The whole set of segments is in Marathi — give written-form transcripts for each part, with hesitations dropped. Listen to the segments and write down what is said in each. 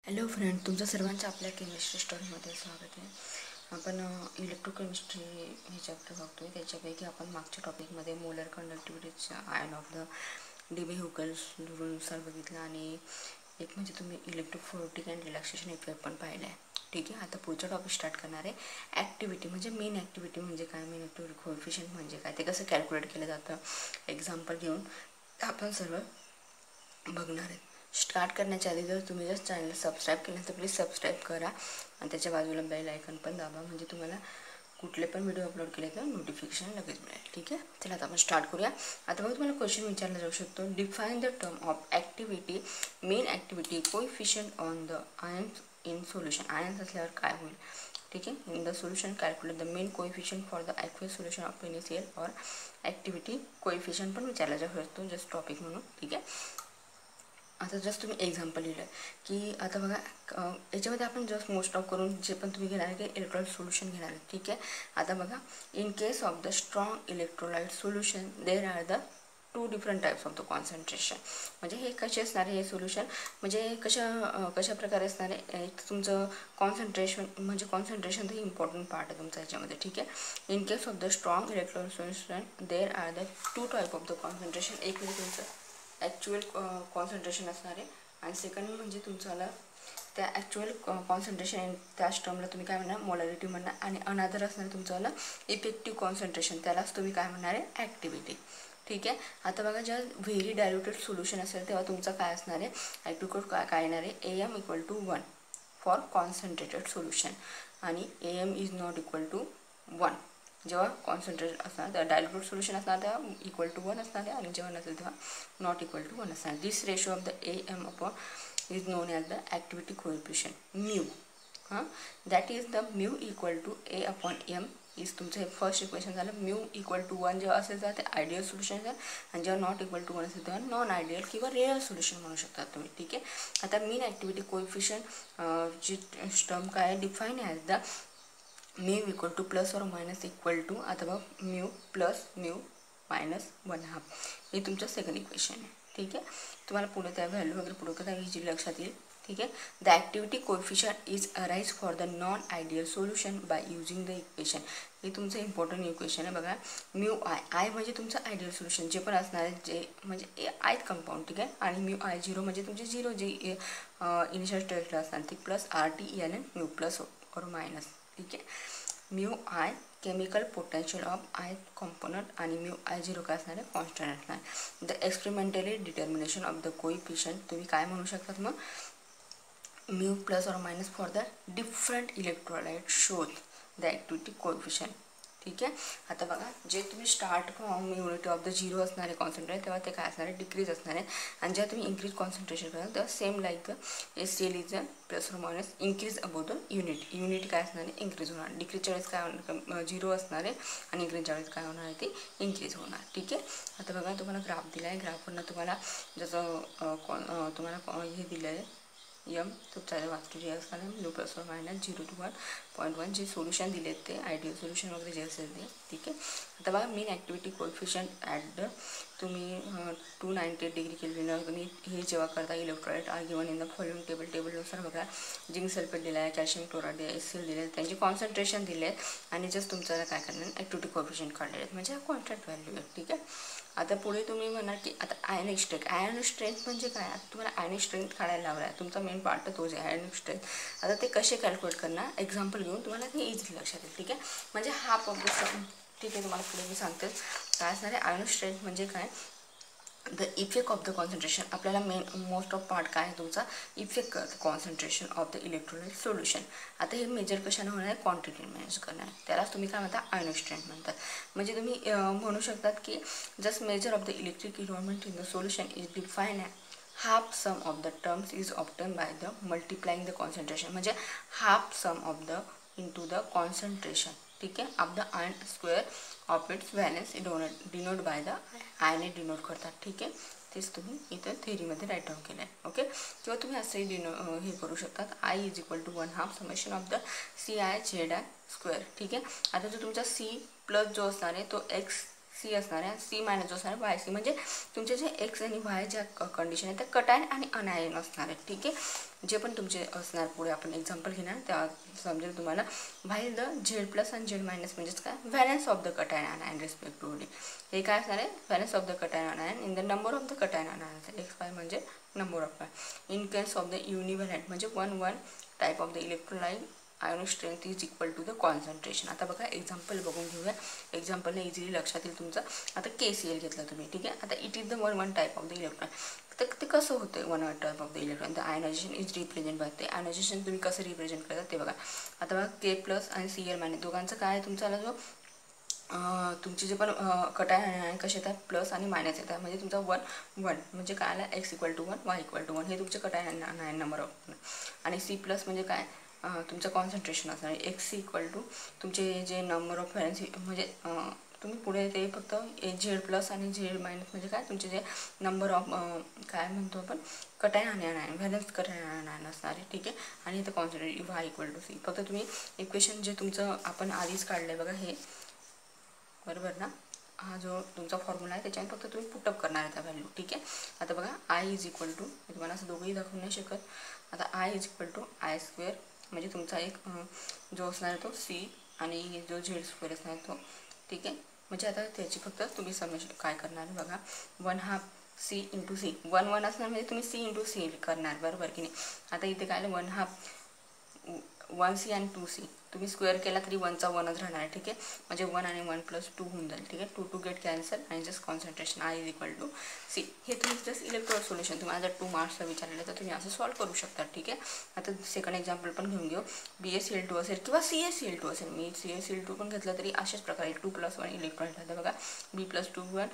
हॅलो फ्रेंड, तुमचं सर्वांचं आपल्या केमिस्ट्री स्टोरीमध्ये स्वागत आहे. आपण इलेक्ट्रोकेमिस्ट्री हे चॅप्टर बघतोय. त्याच्यापैकी आपण मागच्या टॉपिकमध्ये मोलर कंडक्टिव्हिटीच्या ion of the Debye. Huckel's रूलनुसार बघितलं आणि एक म्हणजे तुम्ही इलेक्ट्रोफोरेटिक अँड रिलॅक्सेशन इफेक्ट पण पाहिला आहे. ठीक आहे, आता पुढचा टॉपिक स्टार्ट करणार आहे. ॲक्टिव्हिटी म्हणजे मेन ॲक्टिव्हिटी म्हणजे काय, मेन ॲक्टिव्हिटी कोएफिशियंट म्हणजे काय, ते कसं कॅल्क्युलेट केलं जातं एक्झाम्पल घेऊन आपण सर्व बघणार आहे. स्टार्ट करण्याच्या आधी जर तुम्ही चॅनल सबस्क्राईब केलं तर प्लीज सबस्क्राईब करा आणि त्याच्या बाजूला बेल आयकन पण दाबा, म्हणजे तुम्हाला कुठले पण व्हिडिओ अपलोड केले तर नोटिफिकेशन लगेच मिळेल. ठीक आहे, चला आता आपण स्टार्ट करूया. आता मग तुम्हाला क्वेश्चन विचारला जाऊ शकतो. Define the term of activity, main activity coefficient on the ions in solution. Ions असल्यावर काय होईल? ठीक आहे, in the solution calculate the main coefficient for the aqueous solution of initial और ॲक्टिव्हिटी कोएफिशियंट पण विचारला जाऊ शकतो जस्ट टॉपिक म्हणून. ठीक आहे, आता जस्ट तुम्ही एक्झाम्पल लिहिलं की आता बघा याच्यामध्ये आपण जस्ट मोस्ट ऑफ करून जे पण तुम्ही घेणार आहे की इलेक्ट्रोलाइट सोल्युशन घेणार आहे. ठीक आहे, आता बघा in case of the strong electrolyte solution there are the two different types of the concentration. म्हणजे हे कसे असणार आहे हे सोल्युशन, म्हणजे कशा प्रकारे असणार आहे. एक तुमचं कॉन्सन्ट्रेशन, म्हणजे कॉन्सन्ट्रेशन हे इम्पॉर्टंट पार्ट आहे तुमचा याच्यामध्ये. ठीक आहे, in case of the strong electrolyte solution there are the two type of the concentration. एक म्हणजे तुमचं ॲक्च्युअल कॉन्सन्ट्रेशन असणार आहे आणि सेकंड म्हणजे तुमचं त्या ॲक्च्युअल कॉन्सन्ट्रेशन त्याच टर्मला तुम्ही काय म्हणणार, मोलॅरिटी म्हणणार. आणि अनादर असणार तुमचं इफेक्टिव्ह कॉन्सन्ट्रेशन, त्यालाच तुम्ही काय म्हणणार आहे, ॲक्टिव्हिटी. ठीक आहे, आता बघा जेव्हा व्हेरी डायल्युटेड सोल्युशन असेल तेव्हा तुमचं काय असणार आहे, ॲक्टिव्ह काय येणार आहे, AM equal to 1 for concentrated solution आणि AM is not equal to 1. जेव्हा कॉन्सन्ट्रेट असणार तर डायल्युटेड सोल्युशन असणार तेव्हा इक्वल टू 1 असणार आहे आणि जेव्हा नसेल तेव्हा नॉट इक्वल टू 1 असणार. This ratio of the AM upon is known as the activity coefficient mu. That is the mu equal to A upon M is तुमचं हे फर्स्ट इक्वेशन झालं. म्यू इक्वल टू 1 जेव्हा असेल तेव्हा ते आयडियल सोल्युशन असेल आणि जेव्हा नॉट इक्वल टू 1 असेल तेव्हा नॉन आयडियल किंवा रिअल सोल्युशन म्हणू शकता तुम्ही. ठीक आहे, आता मेन ॲक्टिव्हिटी कोएफिशियंट ची टर्म काय आहे, define as the mu equal two plus or minus equal to, आता बघ म्यू प्लस म्यू मायनस 1/2 हे तुमचं सेकंड इक्वेशन आहे. ठीक आहे, तुम्हाला पुढे त्या व्हॅल्यू वगैरे पुढे कदा ह्याची लक्षात येईल. ठीक आहे, the activity coefficient is arise for the non ideal solution by using the equation. हे तुमचं इम्पॉर्टंट इक्वेशन आहे बघा. म्यू आय म्हणजे तुमचं आयडियल सोल्युशन जे पण असणार आहे, जे म्हणजे आयथ कंपाऊंड. ठीक आहे, आणि म्यू आय झिरो म्हणजे तुमचे झिरो जे इनिशियल स्टेजला असणार ते plus RTLN mu plus or minus. ठीक आहे, mu I chemical potential of I component आणि म्यू आय झिरो काय असणार आहे, कॉन्स्टंट असणार. The experimentally determination of the coefficient तुम्ही काय म्हणू शकतात मग, mu plus or minus for the different electrolyte शोध द ॲक्टिव्हिटी कोएफिशियंट. ठीक आहे, आता बघा जे तुम्ही start from unity of the zero असणार आहे कॉन्सन्ट्रेट तेव्हा ते काय असणार आहे, डिक्रीज असणार आहे. आणि जेव्हा तुम्ही इन्क्रीज कॉन्सन्ट्रेशन कराल तेव्हा same like the SCl is plus or minus increase above the unit काय असणार आहे, इंक्रीज होणार. डिक्रीजच्या वेळेस काय होणार, झिरो असणार आहे आणि इंक्रीजच्या वेळेस काय होणार आहे, ते इंक्रीज होणार. ठीक आहे, आता बघा तुम्हाला ग्राफ दिला आहे. ग्राफवरनं तुम्हाला जसं तुम्हाला हे दिलं आहे M तुमच्या वाचतो जे असणार आहे mu plus or minus 0 to 1.1 जे सोल्युशन दिले आहेत ते आयडियल सोल्युशन वगैरे जे असेल ते. ठीक आहे, आता बघा mean activity coefficient at the तुम्ही 298 डिग्री केल्विनवर तुम्ही हे जेव्हा करता electrolyte are given in the following टेबलनुसार बघा झिंक सल्फेट दिला आहे, कॅल्शियम क्लोराईड दिले, HCl दिले आहेत, त्यांचे कॉन्सन्ट्रेशन दिले आहेत आणि जस्ट तुमच्याला काय करणार ॲक्टिव्हिटी कोएफिशियंट काढलेले आहेत म्हणजे कॉन्स्टंट व्हॅल्यू आहे. ठीक आहे, आता पुढे तुम्ही म्हणाल की आता आयनिक स्ट्रेंथ. आयनिक स्ट्रेंथ म्हणजे काय, आता तुम्हाला आयनिक स्ट्रेंथ काढायला लावला आहे, तुमचा मेन पार्ट तोच आहे आयनिक स्ट्रेंथ. आता ते कसे कॅल्क्युलेट करणार एक्झाम्पल घेऊन तुम्हाला ते इझिली लक्षात येईल. ठीक आहे, म्हणजे हाफ ऑफ द सम. ठीक आहे, तुम्हाला पुढे मी सांगते काय असणार आहे. आयनिक स्ट्रेंथ म्हणजे काय, the effect of the concentration. आपल्याला मेन मोस्ट ऑफ पार्ट काय आहे तुमचा, इफेक्ट करतं concentration of the electrolyte solution. आता हे मेजर कशाने होणार आहे, क्वांटिटी मेजर करणार, त्यालाच तुम्ही काय म्हणता, आयनिक स्ट्रेंथ म्हणतात. म्हणजे तुम्ही म्हणू शकतात की just measure of the electric environment in the solution is define half sum of the terms is obtain by the multiplying the concentration. म्हणजे half sum of the into the concentration. ठीक आहे, of the ion square of its valence denote by the ion denote करतात. ठीक आहे, तेच तुम्ही इथं थेरीमध्ये राईट डाऊन केलं आहे. ओके, किंवा तुम्ही असंही हे करू शकतात, I is equal to 1/2 summation of the CI ZI square. ठीक आहे, आता जो तुमचा C प्लस जो असणार आहे तो X सी असणार आहे, सी मायनस जो असणार आहे वाय सी, म्हणजे तुमचे जे एक्स आणि वाय ज्या कंडिशन आहे त्या कटायन आणि अनायन असणार आहेत. ठीक आहे, जे पण तुमचे असणार पुढे आपण एक्झाम्पल घेणार त्या समजेल तुम्हाला. व्हाईल द झेड प्लस आणि झेड मायनस म्हणजेच काय, valence of the cation anion respectively. हे काय असणार आहे, valence of the cation anion in the number of the cation anion. X Y म्हणजे number of Y. In case of the univalent म्हणजे 1 type of the electrolyte ionic strength is equal to the concentration. आता बघा एक्झाम्पल बघून घेऊया, एक्झाम्पलने इझिली लक्षात येईल तुमचं. आता KCl घेतलं तुम्ही. ठीक आहे, आता it is the one type of the electron. तर ते कसं होतं one type of the electron, the ionization is represent by. ते आयनायझेशन तुम्ही कसं रिप्रेझेंट करतात ते बघा. आता बघा K प्लस आणि Cl मायनस दोघांचं काय आहे तुमचा जो तुमचे जे पण कटायन कसे येतात प्लस आणि मायनस येतात, म्हणजे तुमचा 1 म्हणजे काय आला x = 1 y = 1 हे तुमचे कटायन नंबर ऑफ. आणि C प्लस म्हणजे काय तुमचं कॉन्सन्ट्रेशन असणार आहे. x = तुमचे जे नंबर ऑफ व्हॅलन्स म्हणजे तुम्ही पुढे ते फक्त झेड प्लस आणि झेड मायनस म्हणजे काय तुमचे जे नंबर ऑफ काय म्हणतो आपण कटायन आणि अनायन व्हॅलन्स कटायन अनायन असणार आहे. ठीक आहे, आणि इथं कॉन्सन्ट्रेशन y = C. फक्त तुम्ही इक्वेशन जे तुमचं आपण आधीच काढलं आहे बघा हे, बरोबर ना, हा जो तुमचा फॉर्म्युला आहे त्याच्याने फक्त तुम्ही पुटअप करणार आहे त्या व्हॅल्यू. ठीक आहे, आता बघा I = मी तुम्हाला असं दोघंही दाखवू नाही शकत. आता I = I² म्हणजे तुमचा एक जो असणार आहे तो C आणि जो Z² असणार तो. ठीक आहे, म्हणजे आता त्याची फक्त तुम्ही समेशन काय करणार बघा, 1/2 C × C. 1 असणार म्हणजे तुम्ही C × C करणार, बरोबर की नाही. आता इथे काय आलं 1/2 1C आणि 2C तुम्ही स्क्वेअर केला तरी 1चा 1च राहणार आहे. ठीक आहे, म्हणजे 1 आणि 1 + 2 होऊन जाईल. ठीक आहे, 2 गेट कॅन्सल आणि जस्ट कॉन्सन्ट्रेशन I = C. हे तुम्ही जस्ट इलेक्ट्रोड सोल्युशन तुम्हाला जर 2 मार्क्सला विचारले तर तुम्ही असं सॉल्व करू शकता. ठीक आहे, आता सेकंड एक्झाम्पल पण घेऊन घेऊ. BaCl2 असेल किंवा CaCl2 असेल. मी CaCl2 पण घेतलं तरी अशाच प्रकारे 2 + 1 इलेक्ट्रॉन राहतं बघा. B + 2 1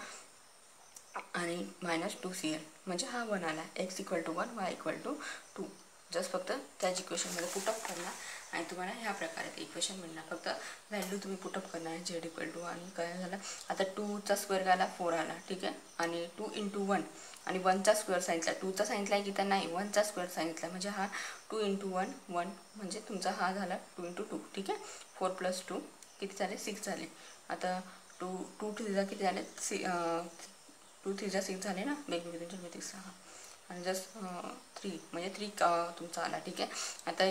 आणि -2Cl म्हणजे हा 1 आला. x = 1 y = 2. जस्ट फक्त त्याच इक्वेशनमध्ये पुटअप करणार आणि तुम्हाला ह्या प्रकारे ते इक्वेशन मिळणार. फक्त व्हॅल्यू तुम्ही पुटअप करणार Z = आणि काय झालं आता 2चा स्क्वेअर आला 4 आला. ठीक आहे, आणि 2 × 1 आणि 1चा स्क्वेअर सांगितला, 2चा सांगितला आहे की तर नाही 1चा स्क्वेअर सांगितला म्हणजे हा 2 × 1 1 म्हणजे तुमचा हा झाला 2 × 2. ठीक आहे, 4 + 2 किती झाले 6 झाले. आता 2 3 किती झाले 2 3 6 झाले ना, वेगवेगळे तुमच्या 6 आणि जस्ट 3 म्हणजे 3 तुमचा आला. ठीक आहे, आता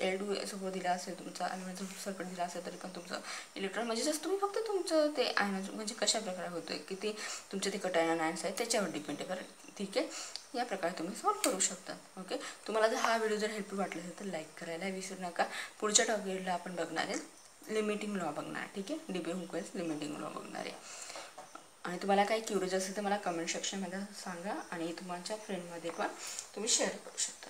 L2 सोबत दिला असेल तुमचा आणि सर्कट दिला असेल तरी पण तुमचं इलेक्ट्रॉन म्हणजे जस्ट तुम्ही फक्त तुमचं ते आयन म्हणजे कशा प्रकारे होतं की ते तुमचे ते कटायन आयन्स आहे त्याच्यावर डिपेंड करेल. ठीक आहे, या प्रकारे तुम्ही सॉल्व करू शकता. ओके, तुम्हाला जर हा व्हिडिओ जर हेल्पफुल वाटला असेल तर लाईक करायला विसरू नका. पुढच्या टॉपिकला आपण बघणार आहे लिमिटिंग लॉ बघणार. ठीक आहे, DeBay-Hugues लिमिटिंग लॉ बघणार आहे. आणि तुम्हाला काही क्युरियस असेल तर मला कमेंट सेक्शनमध्ये सांगा आणि तुमच्या फ्रेंडमध्ये पण तुम्ही शेअर करू शकता.